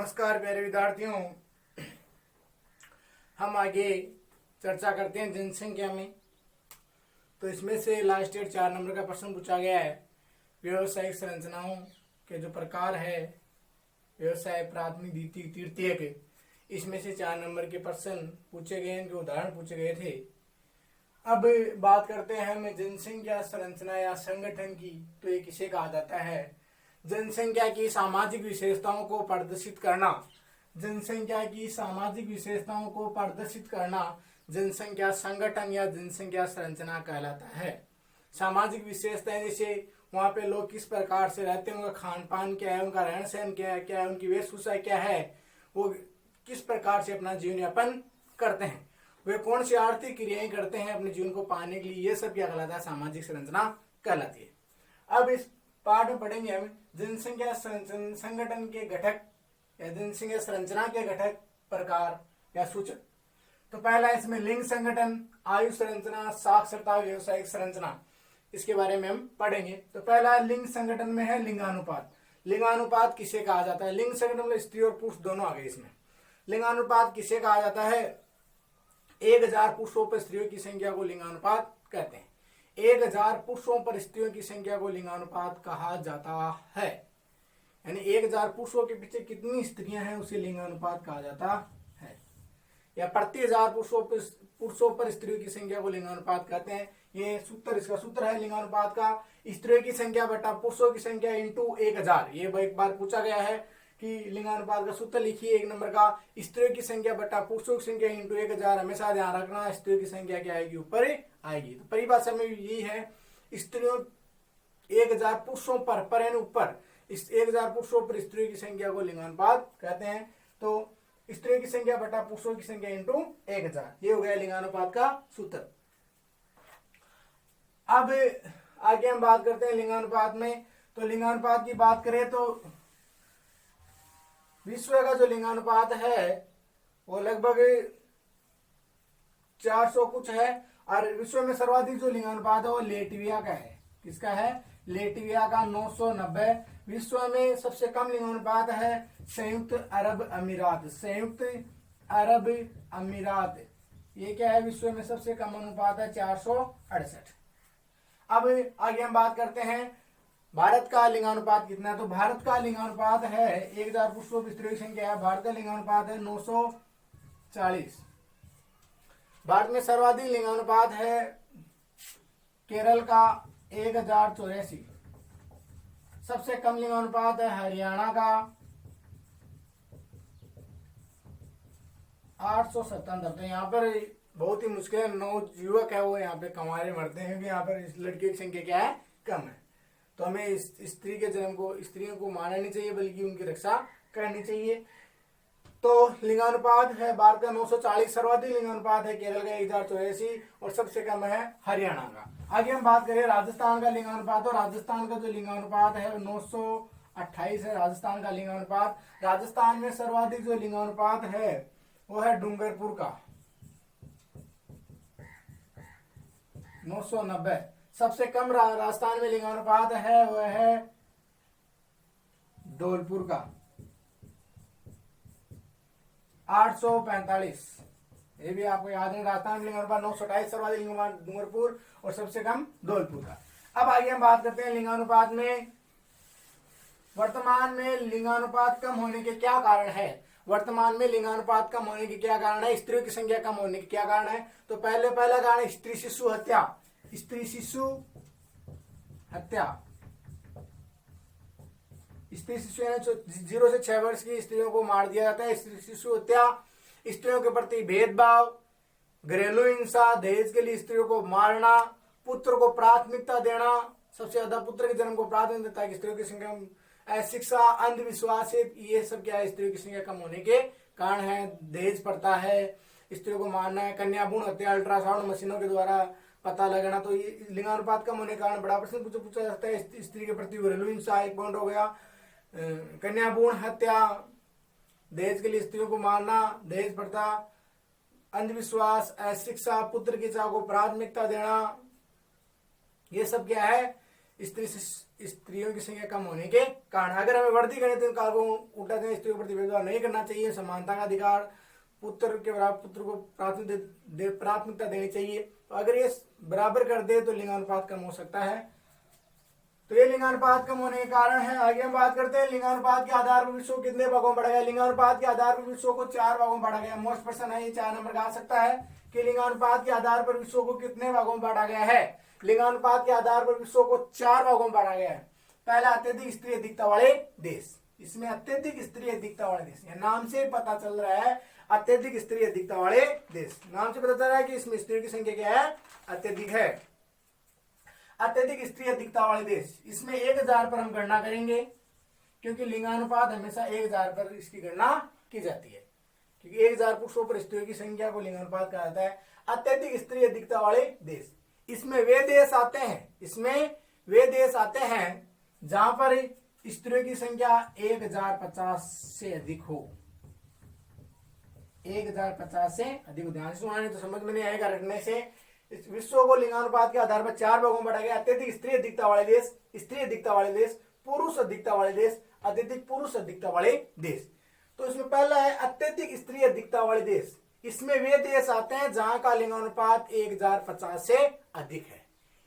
नमस्कार प्यारे विद्यार्थियों। हम आगे चर्चा करते हैं जनसंख्या में। तो इसमें से लास्ट ईयर 4 नंबर का प्रश्न पूछा गया है। व्यवसायिक संरचनाओं के जो प्रकार है, व्यवसाय, प्राथमिक, द्वितीयक, तृतीयक, इसमें से 4 नंबर के प्रश्न पूछे गए, इनके उदाहरण पूछे गए थे। अब बात करते हैं हम जनसंख्या संरचना या संगठन की। तो ये किसे कहा जाता है? जनसंख्या की सामाजिक विशेषताओं को प्रदर्शित करना। जनसंख्या की सामाजिक विशेषताओं को प्रदर्शित करना जनसंख्या संगठन या जनसंख्या संरचना कहलाता है। सामाजिक विशेषताएं जैसे वहां पे लोग किस प्रकार से रहते हैं, उनका खान पान क्या है, उनका रहन सहन क्या है, उनकी वेशभूषा क्या है, वो किस प्रकार से अपना जीवन यापन करते हैं, वे कौन सी आर्थिक क्रियाएं करते हैं अपने जीवन को पाने के लिए, ये सब क्या कहलाता है? सामाजिक संरचना कहलाती है। अब इस पाठ में पढ़ेंगे हम जनसंख्या संगठन के घटक या जनसंख्या संरचना के घटक, प्रकार या सूचक। तो पहला इसमें लिंग संगठन, आयु संरचना, साक्षरता, व्यवसायिक संरचना, इसके बारे में हम पढ़ेंगे। तो पहला लिंग संगठन में है लिंगानुपात। लिंगानुपात किसे कहा जाता है? लिंग संगठन में स्त्री और पुरुष दोनों आ गए इसमें। लिंगानुपात किसे कहा जाता है? 1000 पुरुषों पर स्त्रियों की संख्या को लिंगानुपात कहते हैं। 1000 पुरुषों पर स्त्रियों की संख्या को लिंगानुपात कहा जाता है। यानी 1000 पुरुषों के पीछे कितनी स्त्रियां हैं उसे लिंगानुपात कहा जाता है। या प्रति 1000 पुरुषों पर स्त्रियों की संख्या को लिंगानुपात कहते हैं। ये सूत्र, इसका सूत्र है लिंगानुपात का, स्त्रियों की संख्या बटा पुरुषों की संख्या इंटू 1000। ये एक बार पूछा गया है कि लिंगानुपात का सूत्र लिखिए 1 नंबर का, स्त्रियों की संख्या बटा पुरुषों की संख्या इंटू 1000। हमेशा ध्यान रखना, स्त्रियों की संख्या क्या आएगी? ऊपर आएगी। तो परिभाषा में यही है, स्त्रियों 1000 पुरुषों पर यानी ऊपर, इस 1000 पुरुषों पर स्त्रियों की संख्या को लिंगानुपात कहते हैं। तो स्त्रियों की संख्या बटा पुरुषों की संख्या इंटू 1000, ये हो गया लिंगानुपात का सूत्र। अब आगे हम बात करते हैं लिंगानुपात में। तो लिंगानुपात की बात करें तो विश्व का जो लिंगानुपात है वो लगभग 400 कुछ है, और विश्व में सर्वाधिक जो लिंगानुपात है वो लेटविया का है। किसका है? लेटविया का 990। विश्व में सबसे कम लिंगानुपात है संयुक्त अरब अमीरात। संयुक्त अरब अमीरात, ये क्या है? विश्व में सबसे कम अनुपात है 468। अब आगे हम बात करते हैं भारत का लिंगानुपात कितना है। तो भारत का लिंगानुपात है 1000 पुरुषों की स्त्रियों की संख्या है, भारत का लिंगानुपात है 940। भारत में सर्वाधिक लिंगानुपात है केरल का 1084। सबसे कम लिंगानुपात है हरियाणा का 877। तो यहाँ पर बहुत ही मुश्किल है, 9 युवक है वो यहाँ पे कमारे मरते हैं, क्योंकि यहाँ पर इस लड़कियों की संख्या क्या है? कम है। तो हमें इस स्त्री के जन्म को, स्त्रियों को मारना नहीं चाहिए, बल्कि उनकी रक्षा करनी चाहिए। तो लिंगानुपात है भारत का 940, सर्वाधिक लिंगानुपात है केरल का 1084 और सबसे कम है हरियाणा का। आगे हम बात करें राजस्थान का लिंगानुपात। और राजस्थान का जो लिंगानुपात है 928 है राजस्थान का लिंगानुपात। राजस्थान में सर्वाधिक जो लिंगानुपात है वो है डूंगरपुर का 990। सबसे कम राजस्थान में लिंगानुपात है वह है धौलपुर का 845। ये भी आपको याद है, राजस्थान में लिंगानुपात 928, सर्वाधिक लिंगानुपात डूंगरपुर और सबसे कम धौलपुर का। अब आगे हम बात करते हैं लिंगानुपात में वर्तमान में लिंगानुपात कम होने के क्या कारण है। वर्तमान में लिंगानुपात कम होने के क्या कारण है? स्त्रियों की संख्या कम होने के क्या कारण है? तो पहला कारण स्त्री शिशु हत्या। स्त्री शिशु हत्या, स्त्री शिशु 0 से 6 वर्ष की स्त्रियों को मार दिया जाता है। स्त्री शिशु हत्या, स्त्रियों के प्रति भेदभाव, घरेलू हिंसा, दहेज के लिए स्त्रियों को मारना, पुत्र को प्राथमिकता देना, सबसे ज्यादा पुत्र के जन्म को प्राथमिकता देता है स्त्रियों की संख्या, शिक्षा, अंधविश्वास, ये सब क्या है? स्त्रियों की संख्या कम होने के कारण है। दहेज पड़ता है, स्त्रियों को मारना है, कन्या भ्रूण हत्या, अल्ट्रासाउंड मशीनों के द्वारा पता लगाना। तो ये लिंगानुपात कम होने के कारण बड़ा प्रश्न पूछा जाता है। स्त्री के प्रति घरेलू हिंसा एक पॉइंट हो गया, कन्या भ्रूण हत्या, दहेज के लिए स्त्रियों को मारना, दहेज प्रथा, अंधविश्वास, अशिक्षा, पुत्र की इच्छा को प्राथमिकता देना, ये सब क्या है? स्त्रियों की संख्या कम होने के कारण। अगर हमें बढ़ती गणित काल को उल्टा दें, स्त्रियों के प्रति भेदभाव नहीं करना चाहिए, समानता का अधिकार, पुत्र के बराबर पुत्र को प्राथमिकता देनी चाहिए। तो अगर ये बराबर कर दे तो लिंगानुपात कम हो सकता है। तो ये लिंगानुपात कम होने के कारण है। आगे हम बात करते हैं लिंगानुपात के आधार पर विश्व को कितने भागों में बांटा गया। लिंगानुपात के आधार पर विश्व को 4 भागों में बांटा गया। मोस्ट प्रश्न है, ये 4 नंबर का आ सकता है कि लिंगानुपात के आधार पर विश्व को कितने भागों में बांटा गया है। लिंगानुपात के आधार पर विश्व को 4 भागों में बांटा गया है। पहला, अत्यधिक स्त्री अधिकता वाले देश। इसमें अत्यधिक स्त्री अधिकता वाले देश, यह नाम से पता चल रहा है अत्यधिक स्त्री अधिकता वाले देश। नाम से पता चल रहा है कि इसमें स्त्रियों की संख्या क्या है, अत्यधिक है। अत्यधिक स्त्री अधिकता वाले देश, इसमें 1000 पर हम गणना करेंगे, क्योंकि लिंगानुपात हमेशा 1000 पर इसकी गणना की जाती है, क्योंकि 1000 पुरुषों पर स्त्रियों की संख्या को लिंगानुपात कहा जाता है। अत्यधिक स्त्री अधिकता वाले देश, इसमें वे देश आते हैं, इसमें वे देश आते हैं जहां पर स्त्रियों की संख्या 1050 से अधिक हो। 1050 से अधिक। ध्यान से सुनाने तो समझ में नहीं आएगा रटने से। इस विश्व को लिंगानुपात के आधार पर 4 भागों में बांटा गया। अत्यधिक स्त्री अधिकता वाले देश, स्त्री अधिकता वाले देश, पुरुष अधिकता वाले देश, अत्यधिक पुरुष अधिकता वाले देश। तो इसमें पहला है अत्यधिक स्त्री अधिकता वाले देश। इसमें वे देश आते हैं जहां का लिंगानुपात 1050 से अधिक है।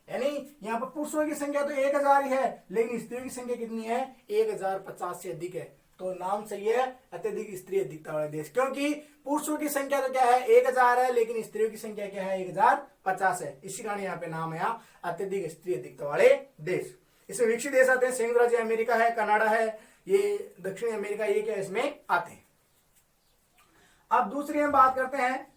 यानी यहाँ पर पुरुषों की संख्या तो 1000 ही है, लेकिन स्त्रियों की संख्या कितनी है, 1050 से अधिक है। तो नाम सही है अत्यधिक स्त्री अधिकता वाले देश, क्योंकि पुरुषों की संख्या तो क्या है 1000 है, लेकिन स्त्रियों की संख्या क्या है 1050 है। इसी कारण यहाँ पे नाम है अत्यधिक स्त्री अधिकता वाले देश। इसमें विकसित देश आते हैं, संयुक्त राज्य अमेरिका है, कनाडा है, ये दक्षिणी अमेरिका, ये क्या इसमें आते हैं। अब दूसरी हम बात करते हैं,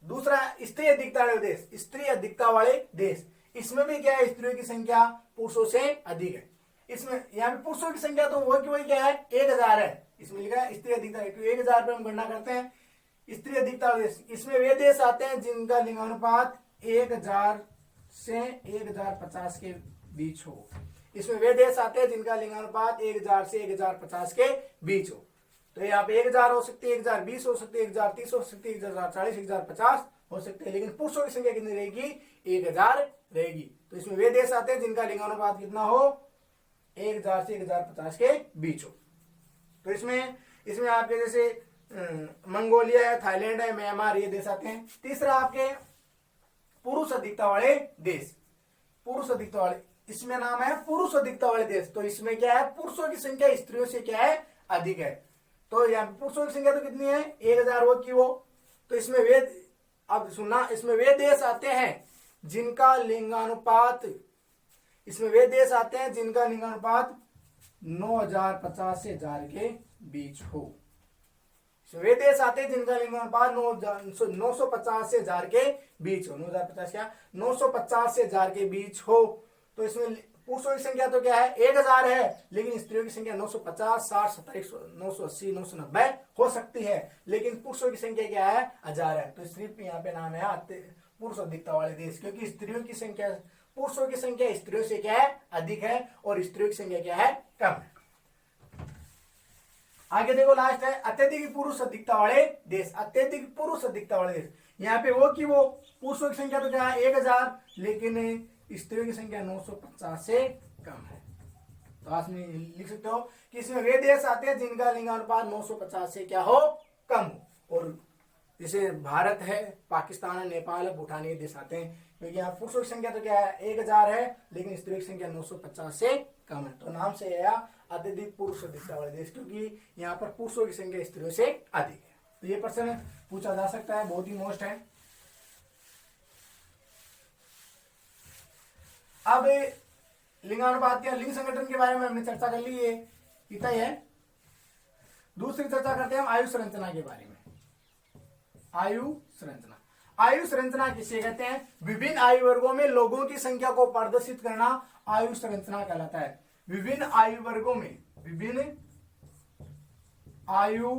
दूसरा स्त्री अधिकता वाले देश। स्त्री अधिकता वाले देश, इसमें भी क्या है, स्त्रियों की संख्या पुरुषों से अधिक है। इसमें यहाँ पे पुरुषों की संख्या तो वही क्या है 1000 है। इसमें लिखा है स्त्री अधिकता, 1000 पे हम गणना करते हैं स्त्री अधिकता वाले देश। इसमें वे देश आते हैं जिनका लिंगानुपात 1000 से 1050 के बीच हो। इसमें वे देश आते हैं जिनका लिंगानुपात 1000 से 1050 के बीच हो। तो यहाँ पे 1000 हो सकती है, 1020 हो सकती है, 1030 हो सकती है, 1040, 1050 हो सकते हैं, लेकिन पुरुषों की संख्या कितनी रहेगी, 1000 रहेगी। तो इसमें वे देश आते हैं जिनका लिंगानुपात कितना हो, 1000 से 1050 के बीच हो। तो इसमें आपके जैसे मंगोलिया है, थाईलैंड है, म्यांमार, ये देश आते हैं। तीसरा आपके पुरुष अधिकता वाले देश। पुरुष अधिकता वाले, इसमें नाम है पुरुष अधिकता वाले देश। तो इसमें क्या है, पुरुषों की संख्या स्त्रियों से क्या है, अधिक है। तो यहाँ पुरुषों की संख्या तो कितनी है 1000 हो की वो। तो इसमें वे, अब सुनना, इसमें वे देश आते हैं जिनका लिंगानुपात, इसमें वे देश आते हैं जिनका लिंगानुपात 9050 से 1000 के बीच हो। वे देश आते हैं जिनका लिंगानुपात 950 से 1000 के बीच हो। 9050 क्या, 950 से 1000 के बीच हो। तो इसमें पुरुषों की संख्या तो क्या है 1000 है, लेकिन स्त्रियों की संख्या 950, 60, 70, 980, 990 हो सकती है, लेकिन पुरुषों की संख्या क्या है 1000 है। तो सिर्फ यहाँ पे नाम है पुरुष अधिकता वाले देश, क्योंकि स्त्रियों की संख्या, पुरुषों की संख्या स्त्रियों से क्या है अधिक है, और स्त्रियों की संख्या क्या है कम है। आगे देखो, लास्ट है अत्यधिक पुरुष अधिकता वाले देश। अत्यधिक पुरुष अधिकता वाले देश, यहाँ पे वो कि वो पुरुषों की संख्या तो क्या है 1000, लेकिन स्त्रियों की संख्या 950 से कम है। तो आप लिख सकते हो कि इसमें वे देश आते हैं जिनका लिंगानुपात 950 से क्या हो, कम हो। और जैसे भारत है, पाकिस्तान है, नेपाल है, भूटान, ये देश आते हैं, क्योंकि यहाँ पुरुषों की संख्या तो क्या है 1000 है, लेकिन स्त्रियों की संख्या 950 से कम है। तो नाम से आया अत्यधिक पुरुष अधिकता वाले देश, क्योंकि यहाँ पर पुरुषों की संख्या स्त्रियों से अधिक है। तो ये प्रश्न पूछा जा सकता है, बहुत ही मोस्ट है। अब लिंगानुपात के लिंग संगठन के बारे में हमने चर्चा कर ली, ये इतना ही है। दूसरी चर्चा करते हैं हम आयु संरचना के बारे में। आयु संरचना, आयु संरचना किसे कहते हैं, विभिन्न आयु वर्गों में लोगों की संख्या को प्रदर्शित करना आयु संरचना कहलाता है। विभिन्न आयु वर्गों में, विभिन्न आयु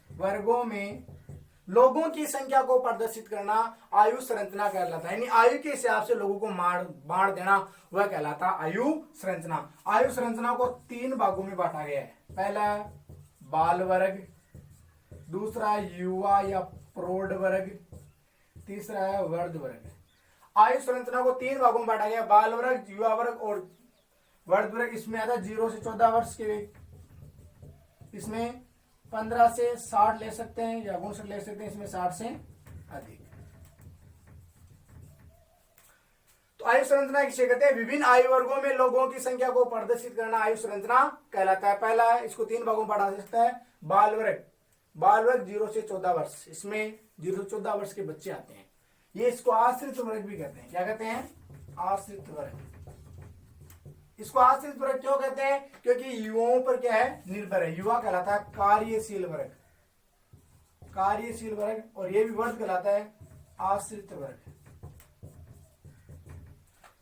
वर्गों में लोगों की संख्या को प्रदर्शित करना आयु संरचना कहलाता है। यानी आयु के हिसाब से लोगों को बांट देना, वह कहलाता आयु संरचना। आयु संरचना को 3 भागों में बांटा गया है। पहला बाल वर्ग, दूसरा युवा या प्रौढ़ वर्ग, तीसरा है वृद्ध वर्ग। आयु संरचना को 3 भागों में बांटा गया, बाल वर्ग, युवा वर्ग और वृद्ध वर्ग। इसमें आता है 0 से 14 वर्ष के, इसमें 15 से 60 ले सकते हैं या 59 ले सकते हैं, इसमें 60 से अधिक। तो आयु संरचना किसे कहते हैं? विभिन्न आयु वर्गों में लोगों की संख्या को प्रदर्शित करना आयु संरचना कहलाता है। पहला है, इसको 3 भागों में बांटा सकता है, बाल वर्ग। बाल वर्ग 0 से 14 वर्ष, इसमें 0 से 14 वर्ष के बच्चे आते हैं। ये इसको आश्रित वर्ग भी कहते हैं। क्या कहते हैं? आश्रित वर्ग। इसको आश्रित वर्ग क्यों कहते हैं? क्योंकि युवाओं पर क्या है? निर्भर है। युवा कहलाता है कार्यशील वर्ग, कार्यशील वर्ग, और ये भी वर्ग कहलाता है आश्रित वर्ग।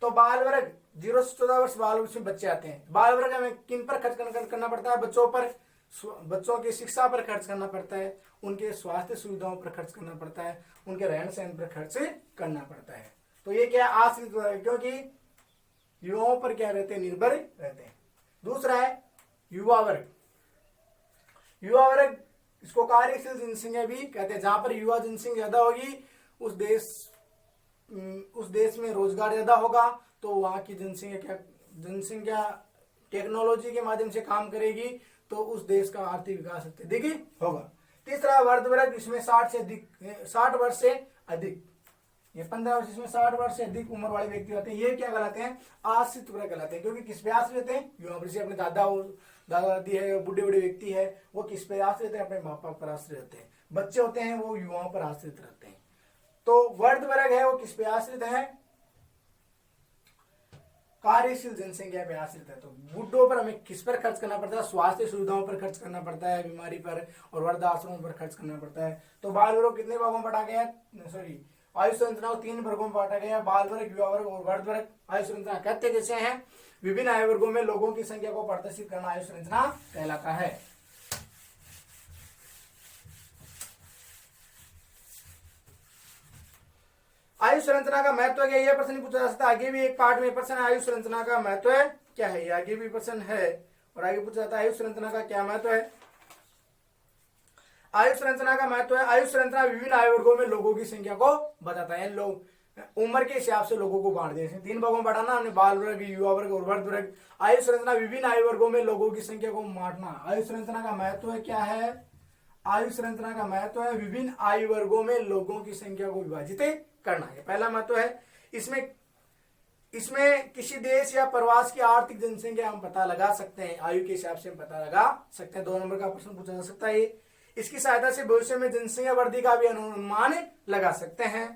तो बाल वर्ग 0 से 14 वर्ष बाल वर्ग में बच्चे आते हैं। बाल वर्ग में किन पर खर्च करना पड़ता है? बच्चों पर, बच्चों की शिक्षा पर खर्च करना पड़ता है, उनके स्वास्थ्य सुविधाओं पर खर्च करना पड़ता है, उनके रहन सहन पर खर्च करना पड़ता है। तो ये क्या है? आश्रित वर्ग, क्योंकि युवाओं पर क्या रहते हैं? निर्भर रहते हैं। दूसरा है युवा वर्ग। युवा वर्ग, इसको कार्यशील जनसंख्या भी कहते हैं। जहां पर युवा जनसंख्या ज्यादा होगी उस देश में रोजगार ज्यादा होगा, तो वहां की जनसंख्या टेक्नोलॉजी के माध्यम से काम करेगी, तो उस देश का आर्थिक विकास अत्यधिक होगा। तीसरा वृद्ध वर्ग, इसमें 60 वर्ष से अधिक, ये 15 वर्ष, इसमें 60 वर्ष से अधिक उम्र वाले व्यक्ति होते हैं। ये क्या कहलाते हैं? आश्रित वर्ग कहलाते हैं। क्योंकि किस पे आश्रित रहते हैं? युवा पर। जैसे अपने दादा दादी है, बुढ़े व्यक्ति है, वो किस पे आश्रित है? अपने माँ बाप पर आश्रित रहते हैं। बच्चे होते हैं वो युवाओं पर आश्रित रहते हैं। तो वृद्ध वर्ग है वो किस पे आश्रित है? कार्यशील जनसंख्या पे आश्रित है। तो बुढ़ों पर हमें किस पर खर्च करना पड़ता है? स्वास्थ्य सुविधाओं पर खर्च करना पड़ता है, बीमारी पर, और वृद्धाश्रमों पर खर्च करना पड़ता है। तो बाल वर्ग कितने भागों में बांटा गया? सॉरी, आयु संरचना को 3 वर्गों में बांटा गया, बाल वर्ग, युवा वर्ग और वृद्ध वर्ग। आयु संरचना कहते जैसे हैं विभिन्न आयु वर्गों में लोगों की संख्या को प्रदर्शित करना आयु संरचना कहलाता है। आयु संरचना का महत्व क्या है? यह प्रश्न पूछा जा सकता है। आगे भी एक पार्ट में प्रश्न है, आयु संरचना का महत्व क्या है? ये आगे भी प्रश्न है, और आगे पूछा जाता है आयु संरचना का क्या महत्व है। आयु संरचना का महत्व है, आयु संरचना विभिन्न आयु वर्गों में लोगों की संख्या को बताता है। लोग उम्र के हिसाब से लोगों को बांट दिया, 3 भागों में बांटा हमने, बाल वर्ग, युवा वर्ग और वृद्ध वर्ग। आयु संरचना विभिन्न आयु वर्गों में लोगों की संख्या को बांटना। आयु संरचना का महत्व क्या है? आयु संरचना का महत्व है विभिन्न आयु वर्गों में लोगों की संख्या को विभाजित करना है। पहला महत्व है इसमें किसी देश या प्रवास की आर्थिक जनसंख्या हम पता लगा सकते हैं, आयु के हिसाब से हम पता लगा सकते हैं। 2 नंबर का प्रश्न पूछा जा सकता है। इसकी सहायता से भविष्य में जनसंख्या वृद्धि का भी अनुमान लगा सकते हैं।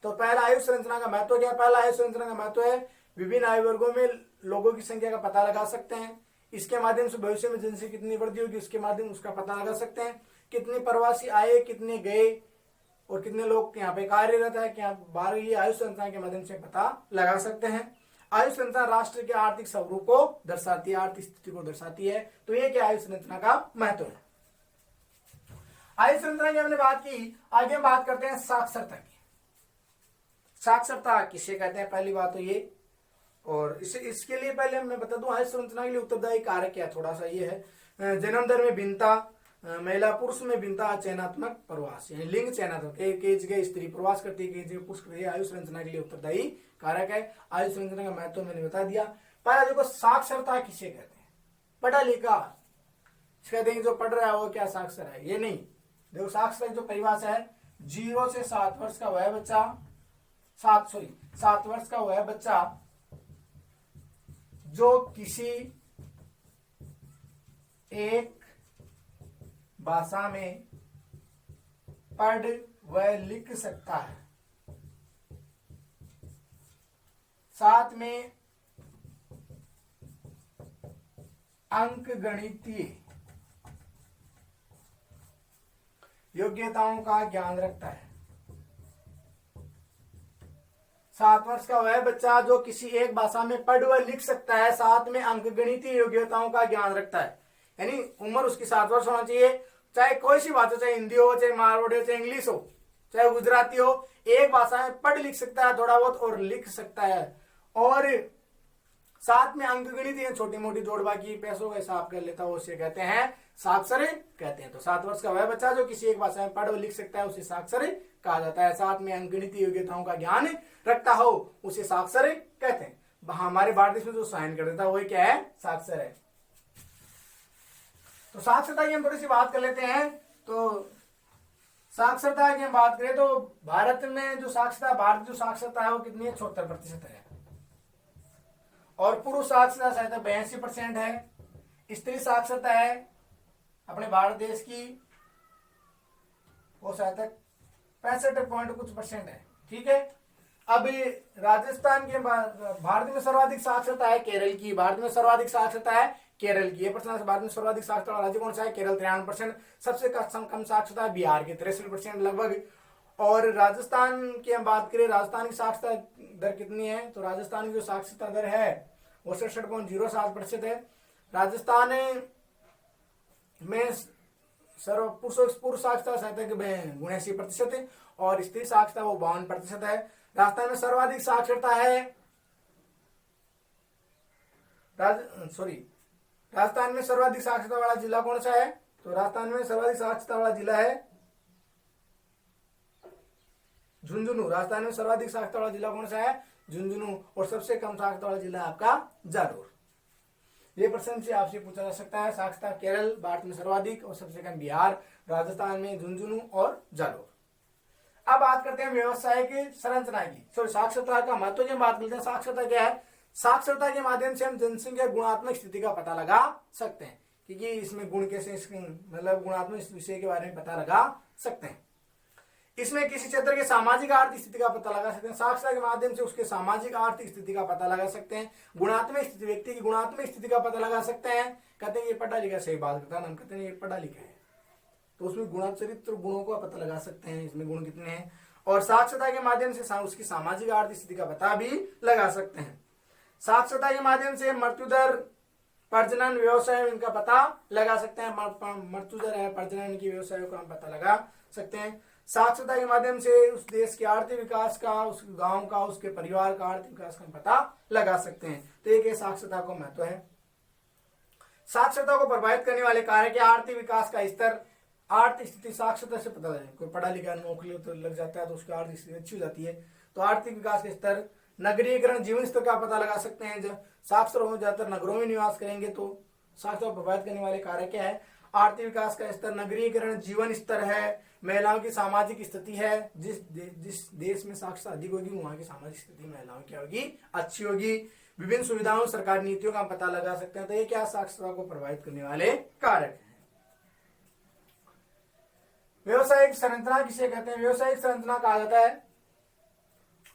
तो पहला आयु संरचना का महत्व क्या? पहला आयु संरचना का महत्व है विभिन्न आयु वर्गों में लोगों की संख्या का पता लगा सकते हैं। इसके माध्यम से भविष्य में जनसंख्या कितनी वृद्धि होगी उसके माध्यम उसका पता लगा सकते हैं। कितने प्रवासी आए, कितने गए, और कितने लोग यहाँ पे कार्यरत है, क्या बाहर, ये आयु संरचना के माध्यम से पता लगा सकते हैं। आयु संरचना राष्ट्र के आर्थिक स्वरूप को दर्शाती है, आर्थिक स्थिति को दर्शाती है। तो ये क्या आयु संरचना का महत्व है। आयु संरचना की हमने बात की, आगे हम बात करते हैं साक्षरता की। साक्षरता किसे कहते हैं? पहली बात तो ये, और इसके लिए पहले मैं बता दूं आयु संरचना के लिए उत्तरदायी कारक क्या, थोड़ा सा ये है। जन्म दर में भिन्नता, महिला पुरुष में भिन्नता, चयनात्मक प्रवास, यानी लिंग चयनात्मक, एक जगह स्त्री प्रवास करती है, एक जगह पुरुष करती है, आयु संरचना के लिए उत्तरदायी कारक है। आयु संरचना का महत्व मैंने बता दिया। पहला देखो साक्षरता किसे कहते हैं? पढ़ा लिखा। कहते हैं जो पढ़ रहा है वो क्या साक्षर है? ये नहीं। देखो साक्षरता की जो परिभाषा है, 0 से 7 वर्ष का वह बच्चा, 7 वर्ष का वह बच्चा जो किसी एक भाषा में पढ़ व लिख सकता है, साथ में अंक गणितीय योग्यताओं का ज्ञान रखता है। 7 वर्ष का वह बच्चा जो किसी एक भाषा में पढ़ व लिख सकता है, साथ में अंकगणितीय योग्यताओं का ज्ञान रखता है। यानी उम्र उसकी 7 वर्ष होना चाहिए, चाहे कोई सी बात हो, चाहे हिंदी हो, चाहे मारवाड़ी हो, चाहे इंग्लिश हो, चाहे गुजराती हो, एक भाषा में पढ़ लिख सकता है थोड़ा बहुत और लिख सकता है, और साथ में अंकगणित छोटी मोटी जोड़ बाकी पैसों का हिसाब कर लेता है, उसे कहते हैं साक्षर कहते हैं। तो 7 वर्ष का वह बच्चा जो किसी एक भाषा में पढ़ और लिख सकता है उसे साक्षर कहा जाता है। साथ में अंकगणित योग्यताओं का ज्ञान रखता हो उसे साक्षर कहते हैं। हमारे भारत देश में जो साइन कर देता है वही क्या है, साक्षर है। तो साक्षरता की हम थोड़ी सी बात कर लेते हैं। तो साक्षरता की हम बात करें तो भारत में जो साक्षरता है वो कितनी है, 76% है। और पुरुष साक्षरता शायद 82% है। स्त्री साक्षरता है अपने भारत देश की वो शायद 65 पॉइंट कुछ % है। ठीक है। अभी राजस्थान के भारत में सर्वाधिक साक्षरता है केरल की। भारत में सर्वाधिक साक्षरता है केरल की। ये प्रश्न भारत में सर्वाधिक साक्षरता राज्य कौन सा है, केरल 93%। सबसे कम साक्षरता है बिहार की 63% लगभग। और राजस्थान की हम बात करें, राजस्थान की साक्षरता दर कितनी है, तो राजस्थान की जो साक्षरता दर है वो 67.07% है। राजस्थान में पुरुष साक्षरता 79% है और स्त्री साक्षरता वो 52% है। राजस्थान में सर्वाधिक साक्षरता है राजस्थान में सर्वाधिक साक्षरता वाला जिला कौन सा है, तो राजस्थान में सर्वाधिक साक्षरता वाला जिला है झुंझुनू। राजस्थान में सर्वाधिक साक्षरता वाला जिला कौन सा है, झुंझुनू। और सबसे कम साक्षरता वाला जिला है आपका जालोर। ये प्रश्न से आपसे पूछा जा सकता है। साक्षरता केरल भारत में सर्वाधिक और सबसे कम बिहार, राजस्थान में झुंझुनू और जालोर। अब बात करते हैं व्यवसाय की संरचना की। साक्षरता का महत्व की बात करते हैं। साक्षरता क्या है, साक्षरता के माध्यम से हम जनसंख्या गुणात्मक स्थिति का पता लगा सकते हैं, क्योंकि इसमें गुण कैसे मतलब गुणात्मक विषय के बारे में पता लगा सकते हैं। इसमें किसी क्षेत्र के सामाजिक आर्थिक स्थिति का पता लगा सकते हैं। साक्षरता के माध्यम से उसके सामाजिक आर्थिक स्थिति का पता लगा सकते हैं। गुणात्मक स्थिति, व्यक्ति की गुणात्मक स्थिति का पता लगा सकते हैं। कहते हैं ये पढ़ा लिखा, सही बात करता है, हम कहते हैं ये पढ़ा लिखा है, तो उसमें चरित्र गुणों का पता लगा सकते हैं, इसमें गुण कितने हैं। और साक्षरता के माध्यम से उसकी सामाजिक आर्थिक स्थिति का पता भी लगा सकते हैं। साक्षरता के माध्यम से मृत्यु दर, प्रजनन, व्यवसाय इनका पता लगा सकते हैं। मृत्यु दर है, प्रजनन की व्यवसायों का हम पता लगा सकते हैं। साक्षरता के माध्यम से उस देश के आर्थिक विकास का, उस गांव का, उसके परिवार का आर्थिक विकास का हम पता लगा सकते हैं। तो एक साक्षरता को महत्व है। साक्षरता को प्रभावित करने वाले कारक, आर्थिक विकास का स्तर, आर्थिक स्थिति साक्षरता से पता लगे। कोई पढ़ा लिखा नौकरी तो लग जाता है तो उसकी आर्थिक स्थिति अच्छी हो जाती है। तो आर्थिक विकास के स्तर, नगरीकरण, जीवन स्तर का पता लगा सकते हैं। जब साक्षर हो ज्यादातर नगरों में निवास करेंगे तो साक्षरता को प्रभावित करने वाले कारक क्या है, आर्थिक विकास का स्तर, नगरीकरण, जीवन स्तर है, महिलाओं की सामाजिक स्थिति है। जिस देश में साक्षरता अधिक होगी वहां की सामाजिक स्थिति महिलाओं की होगी, अच्छी होगी। विभिन्न सुविधाओं, सरकारी नीतियों का पता लगा सकते हैं। तो ये क्या साक्षरता को प्रभावित करने वाले कारक हैं। व्यवसायिक संरचना किसे कहते हैं, व्यवसायिक संरचना कहा जाता है।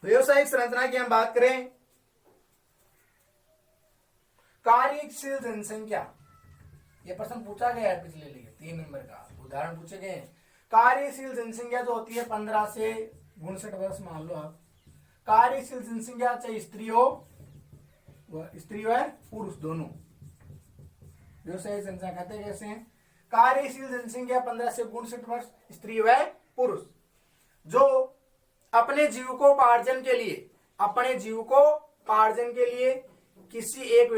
व्यवसायिक संरचना की हम बात करें, कार्यशील जनसंख्या, यह प्रश्न पूछा गया है पिछले लिए 3 नंबर का उदाहरण पूछे गए हैं। कार्यशील जनसंख्या जो होती है 15 से 59 वर्ष मान लो आप। कार्यशील जनसंख्या चाहे स्त्री हो या पुरुष दोनों, व्यवसायिक जनसंख्या कहते हैं कैसे हैं, कार्यशील जनसंख्या 15 से 59 वर्ष, स्त्री व पुरुष, जो अपने जीविकोपार्जन के लिए किसी एक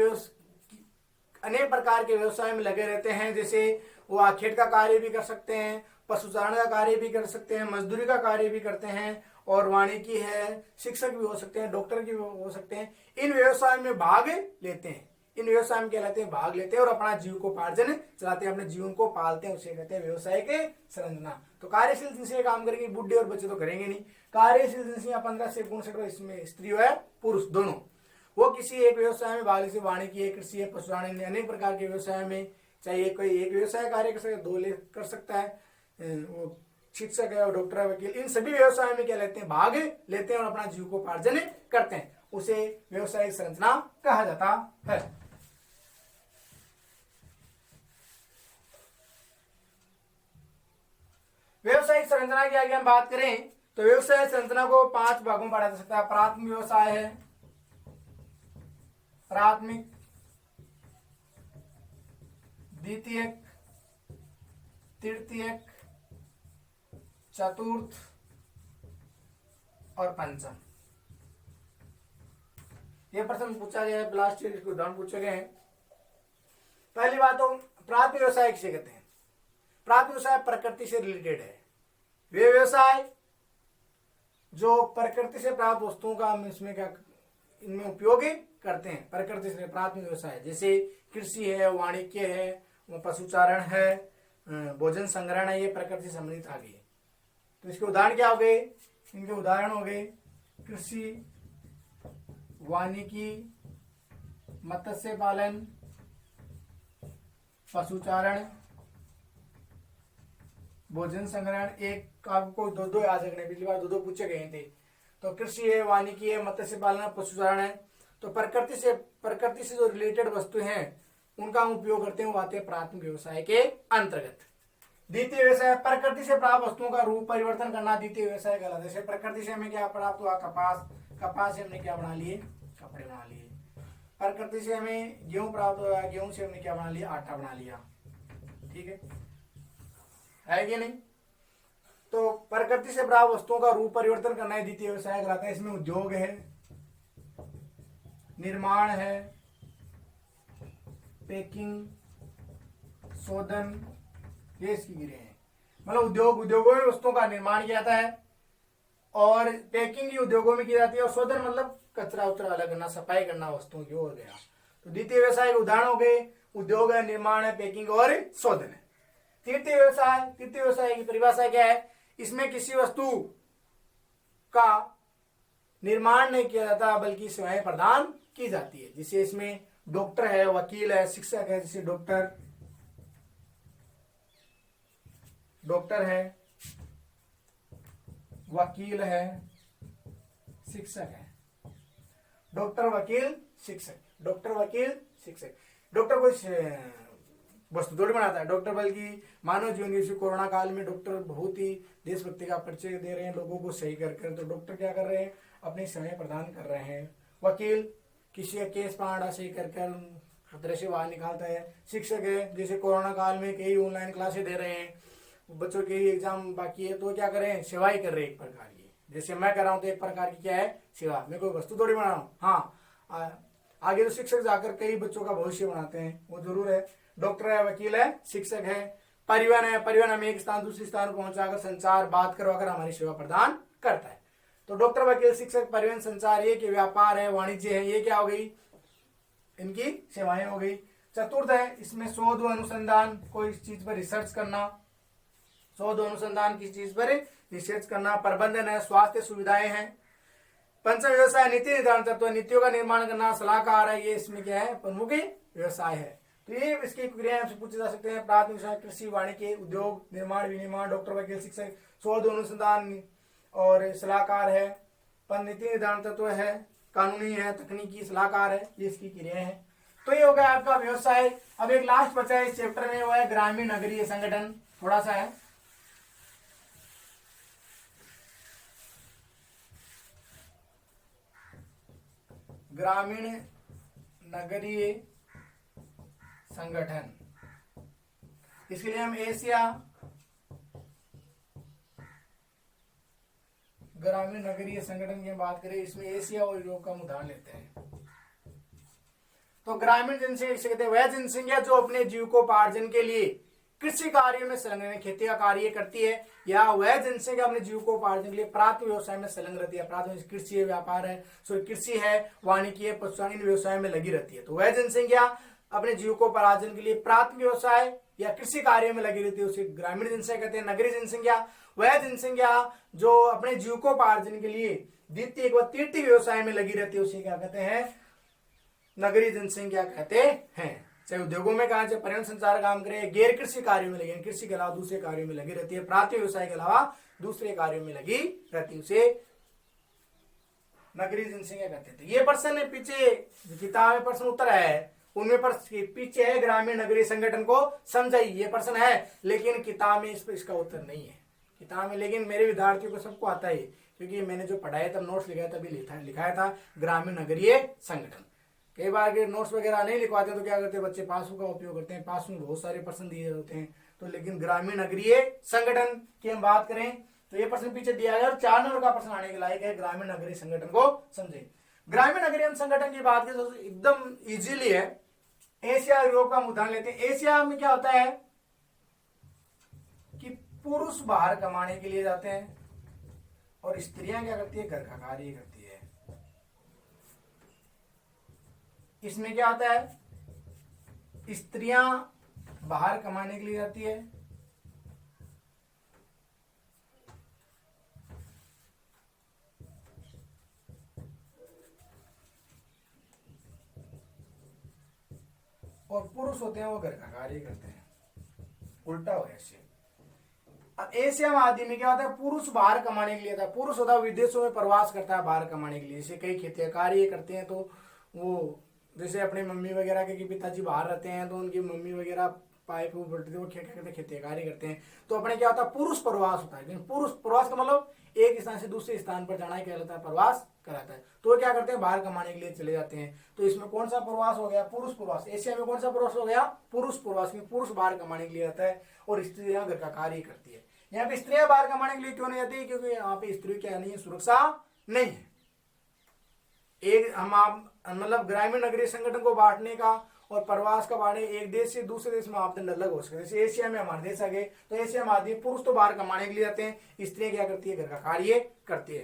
अनेक प्रकार के व्यवसाय में लगे रहते हैं। जैसे वो आखेट का कार्य भी कर सकते हैं, पशुचारण का कार्य भी कर सकते हैं, मजदूरी का कार्य भी करते हैं, और वाणिकी है, शिक्षक भी हो सकते हैं, डॉक्टर भी हो सकते हैं। इन व्यवसाय में भाग लेते हैं, इन व्यवसाय में क्या लेते हैं, भाग लेते हैं और अपना जीविकोपार्जन चलाते हैं, अपने जीवन को पालते हैं, उसे कहते हैं व्यवसाय के संरचना। तो कार्यशील जनसंख्या काम करेंगे, बुढ़े और बच्चे तो करेंगे नहीं। कार्यशील जनसंख्या 15 से 59 वर्ष, इसमें स्त्री व पुरुष दोनों, वो किसी एक व्यवसाय में भाग, जैसे वाणिकी है, कृषि है, पशुचारण, अनेक प्रकार के व्यवसाय में, चाहे कोई एक व्यवसाय कार्य कर सकता है, 2 कर सकता है, वो शिक्षक है और डॉक्टर है, वकील, इन सभी व्यवसाय में क्या लेते हैं, भाग लेते हैं और अपना जीविकोपार्जन करते हैं, उसे व्यवसायिक संरचना कहा जाता है। व्यवसायिक संरचना की आगे हम बात करें तो व्यवसाय संरचना को 5 भागों में बांटा जा सकता है। प्राथमिक व्यवसाय है, प्राथमिक, द्वितीयक, तृतीयक, चतुर्थ और पंचम। यह प्रश्न पूछा गया है, लास्ट ईयर इसके उदाहरण पूछे गए हैं। पहली बात तो प्राथमिक व्यवसाय किसे कहते हैं। प्राथमिक व्यवसाय प्रकृति से रिलेटेड है। वे व्यवसाय जो प्रकृति से प्राप्त वस्तुओं का हम इसमें क्या इनमें उपयोग करते हैं। प्रकृति से प्राप्त व्यवसाय जैसे कृषि है, वाणिज्य है, पशुचारण है, भोजन संग्रहण है, ये प्रकृति से संबंधित आ गई। तो इसके उदाहरण क्या हो गए? इनके उदाहरण हो गए कृषि, वानिकी, मत्स्य पालन, पशुचारण, भोजन संग्रहण। एक आपको दो दो याद रखने, पिछली बार दो दो पूछे गए थे। तो कृषि है, वानिकी है, मत्स्य पालन, पशुचारण है। तो प्रकृति से जो रिलेटेड वस्तु हैं उनका हम उपयोग करते हैं, वो आते हैं प्राथमिक व्यवसाय के अंतर्गत। द्वितीय व्यवसाय, प्रकृति से प्राप्त वस्तुओं का रूप परिवर्तन करना द्वितीय व्यवसाय कहलाता है। जैसे प्रकृति से हमें क्या प्राप्त हुआ? कपास, कपास से हमने क्या बना लिए? कपड़े बना लिए। प्रकृति से हमें गेहूं प्राप्त हुआ, गेहूं से हमने क्या बना लिया? आटा बना लिया। ठीक है कि नहीं? तो प्रकृति से प्राप्त वस्तुओं का रूप परिवर्तन करना है द्वितीय व्यवसाय कहलाता है। इसमें उद्योग है, निर्माण है, पैकिंग, शोधन, ये इसकी क्रिया है। मतलब उद्योगों में वस्तुओं का निर्माण किया जाता है और पैकिंग भी उद्योगों में की जाती है, और शोधन मतलब कचरा उतरा अलग करना, सफाई करना वस्तुओं की, हो गया। तो द्वितीय व्यवसाय के उदाहरण हो गए उद्योग है, निर्माण है, पैकिंग और शोधन है। तृतीय व्यवसाय की परिभाषा क्या है? इसमें किसी वस्तु का निर्माण नहीं किया जाता बल्कि सेवाएं प्रदान की जाती है। जैसे इसमें डॉक्टर है, वकील है, शिक्षक है। जैसे डॉक्टर है, वकील है, शिक्षक है। डॉक्टर, वकील, शिक्षक, डॉक्टर, वकील, शिक्षक। डॉक्टर कोई वस्तु थोड़ी बनाता है, डॉक्टर बल्कि मानव जीवन जैसे कोरोना काल में डॉक्टर बहुत ही देशभक्ति का परिचय दे रहे हैं, लोगों को सही कर। तो डॉक्टर क्या कर रहे हैं? अपनी सेवाएं प्रदान कर रहे हैं। वकील किसी का केस पहाड़ा सही कर खतरे से बाहर निकालता है। शिक्षक है, जैसे कोरोना काल में कई ऑनलाइन क्लासेस दे रहे हैं, बच्चों के एग्जाम बाकी है, तो क्या करें? सेवाएं कर रहे हैं एक प्रकार की। जैसे मैं कर रहा हूँ तो एक प्रकार की क्या है? सेवा। मैं कोई वस्तु थोड़ी बना रहा हूँ। हाँ, आगे तो शिक्षक जाकर कई बच्चों का भविष्य बनाते हैं, वो जरूर है। डॉक्टर है, वकील है, शिक्षक है। परिवहन है, परिवहन हमें एक स्थान दूसरे स्थान पहुंचाकर संचार बात करवाकर हमारी सेवा प्रदान करता है। तो डॉक्टर, वकील, शिक्षक, परिवहन, संचार, ये कि व्यापार है, वाणिज्य है, ये क्या हो गई? इनकी सेवाएं हो गई। चतुर्थ है, इसमें शोध व अनुसंधान, कोई चीज पर रिसर्च करना, शोध अनुसंधान की चीज पर रिसर्च करना। प्रबंधन है, स्वास्थ्य सुविधाएं हैं। पंचम व्यवसाय, नीति निर्धारण तत्व, नीतियों का निर्माण करना। सलाहकार है, ये इसमें क्या है? प्रमुख व्यवसाय है। तो ये इसकी क्रियाएं हमसे पूछे जा सकते हैं। प्राथमिक व्यवसाय कृषि, वाणिज्य, उद्योग, निर्माण, विनिर्माण, डॉक्टर, वकील, शिक्षक, शोध अनुसंधान और सलाहकार है। नीति निर्धारण तत्व है, कानूनी है, तकनीकी सलाहकार है, ये इसकी क्रियाएं हैं। तो ये हो गया आपका व्यवसाय। अब एक लास्ट बचा है इस चैप्टर में, वो है ग्रामीण नगरीय संगठन। थोड़ा सा है, ग्रामीण नगरीय संगठन। इसके लिए हम एशिया ग्रामीण नगरीय संगठन की बात करें, इसमें एशिया और यूरोप का उदाहरण लेते हैं। तो ग्रामीण जनसंख्या किसे कहते हैं? वह जनसंख्या जो अपने जीविकोपार्जन के लिए कृषि कार्य में संलग्न है, खेती का कार्य करती है, या वह जनसंख्या अपने जीविकोपार्जन के लिए प्राथमिक व्यवसाय में संलग्न रहती है। प्राथमिक कृषि है, व्यापार है, कृषि है, वानिकी है, पशुपालन, इन व्यवसाय में लगी रहती है। तो वह जनसंख्या अपने जीविकोपार्जन के लिए प्राथमिक व्यवसाय या कृषि कार्य में लगी रहती है, उसे ग्रामीण जनसंख्या कहते हैं। नगरीय जनसंख्या वह जनसंख्या जो अपने जीविकोपार्जन के लिए द्वितीय व तृतीय व्यवसाय में लगी रहती है, उसे क्या कहते हैं? नगरीय जनसंख्या कहते हैं। चाहे उद्योगों में कहा, चाहे परिवहन संचार काम करे, गैर कृषि कार्यों में लगी, कृषि के अलावा दूसरे कार्यों में लगी रहती है, प्राथमिक व्यवसाय के अलावा दूसरे कार्यों में लगी रहती है, उसे नगरीय जनसंख्या कहते हैं। तो ये प्रश्न है, पीछे किताब में प्रश्न उत्तर है, उनमें पर पीछे है ग्रामीण नगरीय संगठन को समझाइए, ये प्रश्न है, लेकिन किताब में इसका उत्तर नहीं है किताब में। लेकिन मेरे विद्यार्थियों को सबको आता है, क्योंकि मैंने जो पढ़ाया तब नोट्स लिखाया तभी लिखाया था ग्रामीण नगरीय संगठन। कई बार अगर नोट्स वगैरह नहीं लिखवाते तो क्या करते हैं बच्चे, पासों का उपयोग करते हैं। पास में बहुत सारे प्रश्न दिए होते हैं, तो लेकिन ग्रामीण नगरीय संगठन की हम बात करें तो ये प्रश्न पीछे दिया गया और 4 नंबर का प्रश्न आने के लायक है। ग्रामीण नगरीय संगठन को समझे। ग्रामीण नगरीय संगठन की बात करें तो एकदम इजीली है। एशिया यूरोप का उदाहरण लेते हैं। एशिया में क्या होता है कि पुरुष बाहर कमाने के लिए जाते हैं और स्त्रियां क्या करती है, घर का कार्य करती है। इसमें क्या आता है, स्त्रियां बाहर कमाने के लिए जाती है, और पुरुष होते हैं वो घर का कार्य करते हैं। उल्टा हो गया इससे। अब एशिया महाद्वीप में क्या होता है, पुरुष बाहर कमाने के लिए था, पुरुष होता है विदेशों में प्रवास करता है बाहर कमाने के लिए। जैसे कई खेती कार्य करते हैं तो वो, जैसे अपने मम्मी वगैरह के पिताजी बाहर रहते हैं तो उनकी मम्मी वगैरह पाइप बोलते थे, वो क्या कहते हैं, खेती कार्य करते हैं। तो अपने क्या होता है, पुरुष प्रवास होता है। पुरुष प्रवास का मतलब एक स्थान से दूसरे स्थान पर जाना कहलाता है, प्रवास कराता है। तो वो क्या करते हैं, बाहर कमाने के लिए चले जाते हैं। तो इसमें कौन सा प्रवास हो गया, पुरुष प्रवास। एशिया में कौन सा प्रवास हो गया, पुरुष प्रवास में पुरुष बाहर कमाने के लिए जाता है और स्त्रियां घर का कार्य करती है। यहाँ पे स्त्रियां बाहर कमाने के लिए क्यों नहीं जाती, क्योंकि यहाँ पे स्त्री क्या नहीं है, सुरक्षा नहीं है। एक हम आप मतलब ग्रामीण नगरीय संगठन को बांटने का और प्रवास का बांटने, एक देश से दूसरे देश में मापदंड अलग हो सकते हैं। जैसे एशिया में हमारे देश आ गए तो एशिया महाद्वीप पुरुष तो बाहर कमाने के लिए जाते हैं, स्त्रियां क्या करती है, घर का कार्य करती है।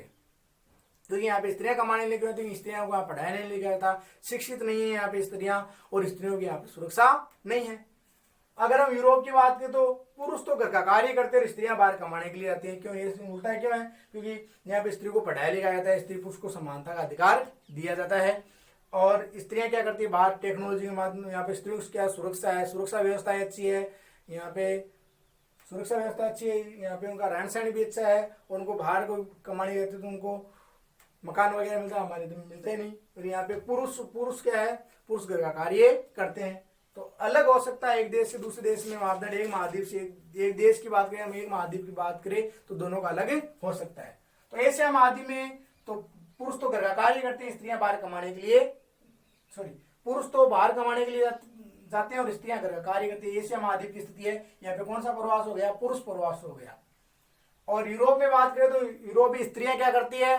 क्योंकि यहाँ पे स्त्रियां कमाने के लिए क्यों होती है, स्त्रियों को पढ़ाने के लिए गया था, शिक्षित नहीं है यहाँ पे स्त्रियां, और स्त्रियों की यहाँ पे सुरक्षा नहीं है। अगर हम यूरोप की बात करें तो पुरुष तो घर का कार्य करते हैं, स्त्रियां बाहर कमाने के लिए आती हैं। क्यों, ये उल्टा क्यों है, क्योंकि यहाँ पे स्त्री को पढ़ाया लिखाया जाता है, स्त्री पुरुष को समानता का अधिकार दिया जाता है। और स्त्रियां क्या करती है, बाहर टेक्नोलॉजी के माध्यम, यहाँ पे स्त्रियों की क्या सुरक्षा है, सुरक्षा व्यवस्था अच्छी है, यहाँ पे सुरक्षा व्यवस्था अच्छी है, यहाँ पे उनका रहन सहन भी अच्छा है, और उनको बाहर को कमाने जाते तो उनको मकान वगैरह मिलता है, हमारे तो मिलते नहीं। और यहाँ पे पुरुष क्या है, पुरुष घर का कार्य करते हैं। तो अलग हो सकता है एक देश से दूसरे देश में मापदंड, एक महाद्वीप से एक देश की बात करें, हम एक महाद्वीप की बात करें तो दोनों का अलग हो सकता है। तो एशिया महाद्वीप में तो पुरुष तो घर का कार्य करते हैं, स्त्रियां बाहर कमाने के लिए, पुरुष तो बाहर कमाने के लिए जाते हैं और स्त्रियां घर का कार्य करती है। एशिया महाद्वीप की स्थिति है। यहाँ पे कौन सा प्रवास हो गया, पुरुष प्रवास हो गया। और यूरोप में बात करें तो यूरोप में स्त्रियां क्या करती है,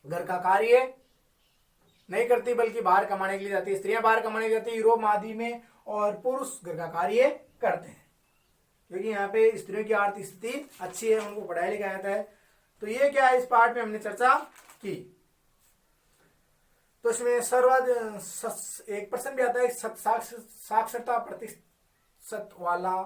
घर का कार्य नहीं करती बल्कि बाहर कमाने के लिए जाती है। स्त्रियां बाहर कमाने के लिए जाती है यूरोप महाद्वीप में, और पुरुष घर का कार्य करते हैं, क्योंकि यहाँ पे स्त्रियों की आर्थिक स्थिति अच्छी है, उनको पढ़ाया लिखाया जाता है। तो ये क्या है, इस पार्ट में हमने चर्चा की। तो इसमें एक प्रश्न भी आता है, साक्षरता प्रतिशत वाला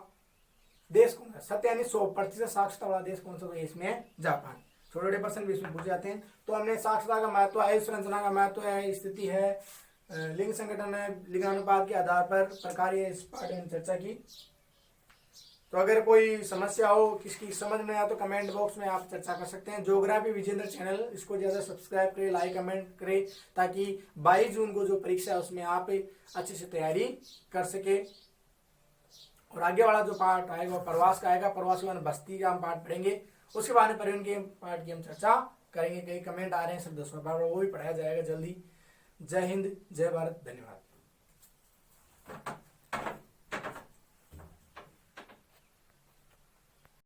देश कौन सा, 7 यानी 100% साक्षरता वाला देश कौन सा, तो इसमें जापान। छोटे छोटे प्रश्न भी इसमें पूछे जाते हैं। तो हमने साक्षरता का महत्व, आयु संरचना का महत्व है, स्थिति है, लिंग संगठन है, लिंगानुपात के आधार पर प्रकार, इस पार्ट में चर्चा की। तो अगर कोई समस्या हो, किसकी समझ में आया तो कमेंट बॉक्स में आप चर्चा कर सकते हैं। ज्योग्राफी विजेंद्र चैनल, इसको ज्यादा सब्सक्राइब करें, लाइक कमेंट करें, ताकि 22 जून को जो परीक्षा है उसमें आप अच्छे से तैयारी कर सके। और आगे वाला जो पार्ट आएगा प्रवास का आएगा, प्रवास के बाद बस्ती का हम पार्ट पढ़ेंगे, उसके बाद में पर्यटन के पार्ट की हम चर्चा करेंगे। कई कमेंट आ रहे हैं सब 10 बार, वो भी पढ़ाया जाएगा जल्दी। जय हिंद, जय भारत, धन्यवाद।